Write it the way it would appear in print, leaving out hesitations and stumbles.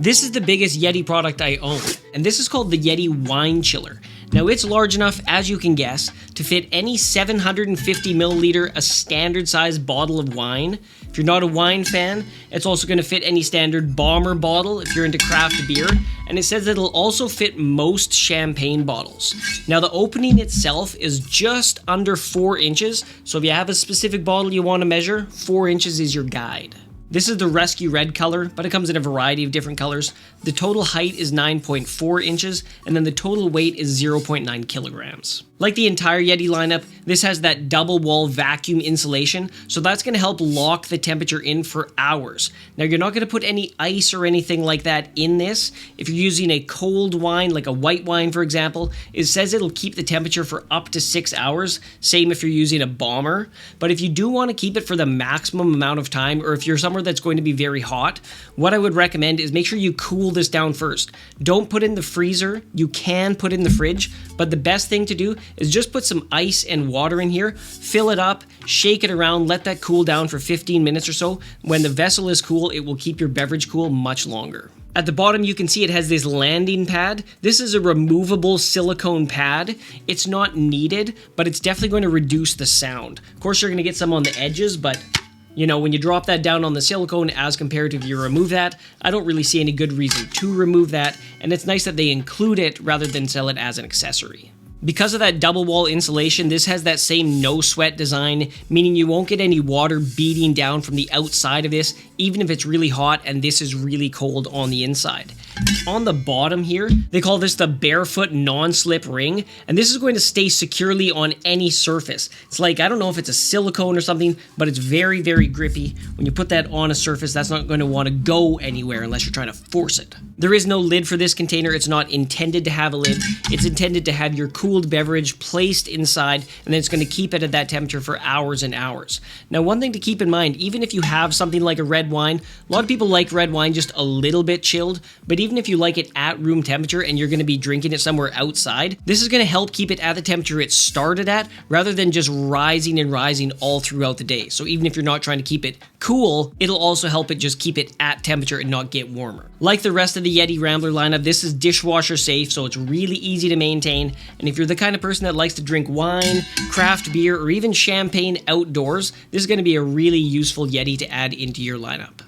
This is the biggest Yeti product I own, and this is called the Yeti Wine Chiller. Now it's large enough, as you can guess, to fit any 750 milliliter, a standard size bottle of wine. If you're not a wine fan, it's also going to fit any standard bomber bottle if you're into craft beer, and it says it'll also fit most champagne bottles. Now the opening itself is just under 4 inches, so if you have a specific bottle you want to measure, 4 inches is your guide. This is the Rescue Red color, but it comes in a variety of different colors. The total height is 9.4 inches, and then the total weight is 0.9 kilograms. Like the entire Yeti lineup, this has that double wall vacuum insulation, so that's going to help lock the temperature in for hours. Now you're not going to put any ice or anything like that in this. If you're using a cold wine, like a white wine for example, it says it'll keep the temperature for up to 6 hours, same if you're using a bomber. But if you do want to keep it for the maximum amount of time, or if you're somewhere that's going to be very hot, what I would recommend is make sure you cool this down first. Don't put in the freezer. You can put in the fridge, but the best thing to do is just put some ice and water in here, fill it up, shake it around, let that cool down for 15 minutes or so. When the vessel is cool, it will keep your beverage cool much longer. At the bottom, you can see it has this landing pad. This is a removable silicone pad. It's not needed, but it's definitely going to reduce the sound. Of course, you're going to get some on the edges, but you know, when you drop that down on the silicone as compared to if you remove that, I don't really see any good reason to remove that, and it's nice that they include it rather than sell it as an accessory. Because of that double wall insulation, this has that same no sweat design, meaning you won't get any water beating down from the outside of this, even if it's really hot and this is really cold on the inside. On the bottom here, they call this the barefoot non-slip ring, and this is going to stay securely on any surface. It's like, I don't know if it's a silicone or something, but it's very, very grippy. When you put that on a surface, that's not going to want to go anywhere unless you're trying to force it. There is no lid for this container. It's not intended to have a lid. It's intended to have your cooled beverage placed inside, and then it's going to keep it at that temperature for hours and hours. Now, one thing to keep in mind, even if you have something like a red wine, a lot of people like red wine just a little bit chilled, but even if you like it at room temperature and you're going to be drinking it somewhere outside, this is going to help keep it at the temperature it started at, rather than just rising and rising all throughout the day. So even if you're not trying to keep it cool, it'll also help it just keep it at temperature and not get warmer. Like the rest of the Yeti Rambler lineup, this is dishwasher safe, so it's really easy to maintain, and if you're the kind of person that likes to drink wine, craft beer, or even champagne outdoors, this is going to be a really useful Yeti to add into your lineup.